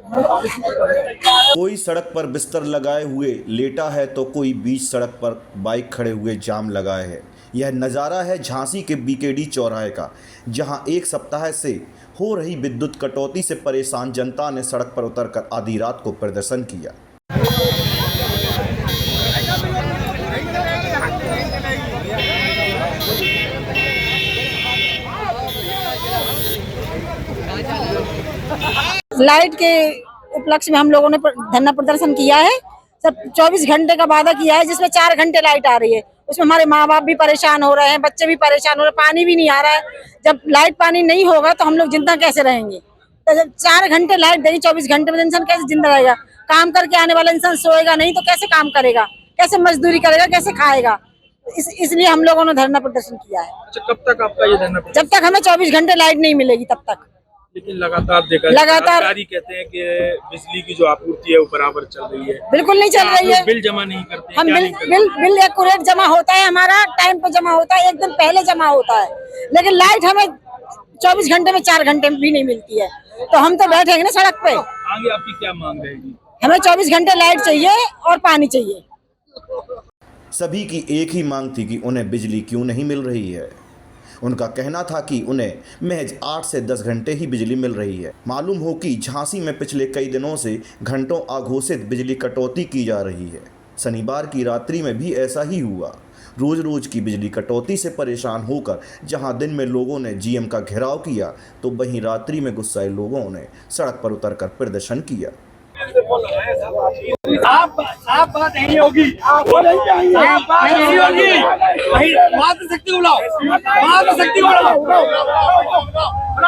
कोई सड़क पर बिस्तर लगाए हुए लेटा है तो कोई बीच सड़क पर बाइक खड़े हुए जाम लगाए है। यह नज़ारा है झांसी के बीकेडी चौराहे का, जहां एक सप्ताह से हो रही विद्युत कटौती से परेशान जनता ने सड़क पर उतरकर आधी रात को प्रदर्शन किया। लाइट के उपलक्ष्य में हम लोगों ने धरना प्रदर्शन किया है। सब 24 घंटे का वादा किया है, जिसमें 4 घंटे लाइट आ रही है। उसमें हमारे माँ बाप भी परेशान हो रहे हैं, बच्चे भी परेशान हो रहे हैं, पानी भी नहीं आ रहा है। जब लाइट पानी नहीं होगा तो हम लोग जिंदा कैसे रहेंगे? तो जब 4 घंटे लाइट देगी 24 घंटे में, इंसान कैसे जिंदा रहेगा? काम करके आने वाला इंसान सोएगा नहीं तो कैसे काम करेगा, कैसे मजदूरी करेगा, कैसे खाएगा? इसलिए हम लोगों ने धरना प्रदर्शन किया है। अच्छा, कब तक आपका ये धरना? जब तक हमें 24 घंटे लाइट नहीं मिलेगी तब तक। लेकिन लगातार देखा अधिकारी कहते हैं कि बिजली की जो आपूर्ति है वो बराबर चल रही है। बिल्कुल नहीं चल रही है। बिल जमा नहीं करते? हम बिल एक्यूरेट जमा होता है, हमारा टाइम पे जमा होता है, एक दिन पहले जमा होता है, लेकिन लाइट हमें 24 घंटे में 4 घंटे में भी नहीं मिलती है। तो हम तो बैठेंगे ना सड़क पे। आगे आपकी क्या मांग रहेगी? हमें 24 घंटे लाइट चाहिए और पानी चाहिए। सभी की एक ही मांग थी कि उन्हें बिजली क्यों नहीं मिल रही है। उनका कहना था कि उन्हें महज 8 से 10 घंटे ही बिजली मिल रही है। मालूम हो कि झांसी में पिछले कई दिनों से घंटों अघोषित बिजली कटौती की जा रही है। शनिवार की रात्रि में भी ऐसा ही हुआ। रोज रोज की बिजली कटौती से परेशान होकर जहां दिन में लोगों ने जीएम का घेराव किया, तो वहीं रात्रि में गुस्साए लोगों ने सड़क पर उतरकर प्रदर्शन किया। आप बात नहीं होगी, मातृशक्ति को बुलाओ, मातृशक्ति को बुलाओ,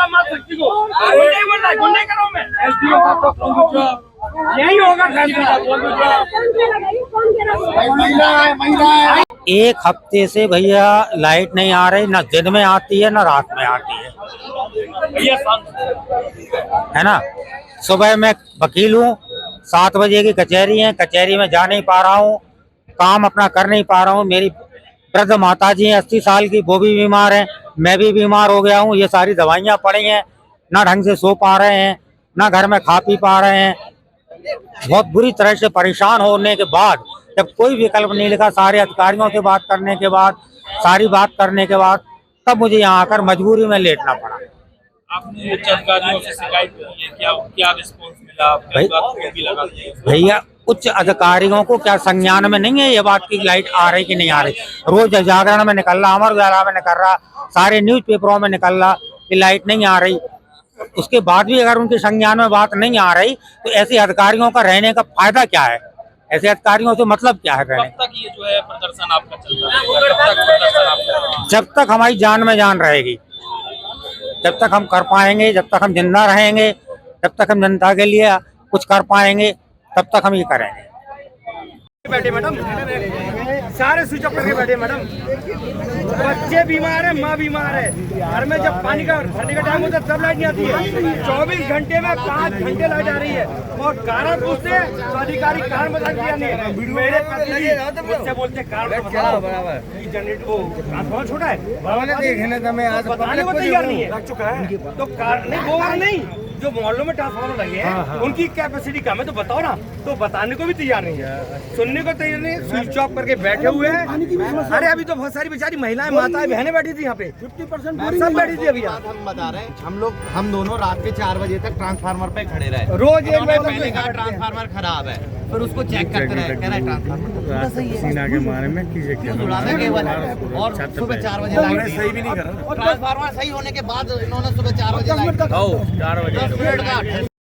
मातृशक्ति को गुंडे करो मैं यही होगा। एक हफ्ते से भैया लाइट नहीं आ रही, ना दिन में आती है ना रात में आती है ना। सुबह मैं वकील हूँ, 7 बजे की कचहरी है, कचहरी में जा नहीं पा रहा हूँ, काम अपना कर नहीं पा रहा हूँ। मेरी वृद्ध माता जी हैं 80 साल की, वो भी बीमार हैं, मैं भी बीमार हो गया हूँ। ये सारी दवाइयाँ पड़ी हैं, ना ढंग से सो पा रहे हैं, ना घर में खा पी पा रहे हैं। बहुत बुरी तरह से परेशान होने के बाद जब कोई विकल्प नहीं लिखा, सारे अधिकारियों से बात करने के बाद, सारी बात करने के बाद, तब मुझे यहाँ आकर मजबूरी में लेटना पड़ा। आपने उच्च अधिकारियों से शिकायत की है, क्या रिस्पॉन्स मिला? भैया उच्च अधिकारियों को क्या संज्ञान में नहीं है ये बात की लाइट आ रही कि नहीं आ रही? रोज जागरण में निकल रहा, अमर उजाला में निकल रहा, सारे न्यूज पेपरों में निकल रहा कि लाइट नहीं आ रही। उसके बाद भी अगर उनके संज्ञान में बात नहीं आ रही तो ऐसे अधिकारियों का रहने का फायदा क्या है? ऐसे अधिकारियों से मतलब क्या है रहने? कब तक ये जो है प्रदर्शन आपका चलता रहेगा? जब तक हमारी जान में जान रहेगी, जब तक हम कर पाएंगे, जब तक हम जिंदा रहेंगे, जब तक हम जनता के लिए कुछ कर पाएंगे, तब तक हम ये करेंगे। बैठे मैडम, सारे स्विच ऑफ करके बैठे मैडम। बच्चे बीमार है, माँ बीमार है, घर में जब पानी का भरने का टाइम होता है तब लाइट नहीं आती है। 24 घंटे में 5 घंटे लाइट आ रही है और कारण पूछते हैं तो अधिकारी कारण बता दिया नहीं। मेरे मुझसे बोलते कारण जनरेट वो ट्रांसफार्मर छोटा है, बताने को तैयार नहीं है, रख चुका है तो कारण नहीं, वो नहीं जो मोहल्लों में ट्रांसफार्मर लगे हैं उनकी कैपेसिटी कम है तो बताओ ना, तो बताने को भी तैयार नहीं है, सुनने को तैयार नहीं, स्विच ऑफ करके बैठे हुए हैं। अरे अभी तो बहुत सारी बेचारी महिलाएं, माताएं, बहनें बैठी थी यहाँ पे, 50% सब बैठी थी। अभी हम बता रहे हैं, हम दोनों रात के 4 बजे तक ट्रांसफार्मर पे खड़े रहे। रोज एक बार पहले कहा ट्रांसफार्मर खराब है, फिर उसको चेक करते रहे, कह रहा है ट्रांसफार्मर सही है, जुड़ाना केवल है। और सुबह 4 बजे लाइट सही भी नहीं कर रहा, ट्रांसफार्मर सही होने के बाद इन्होंने सुबह 4 बजे लाइट 4 बजे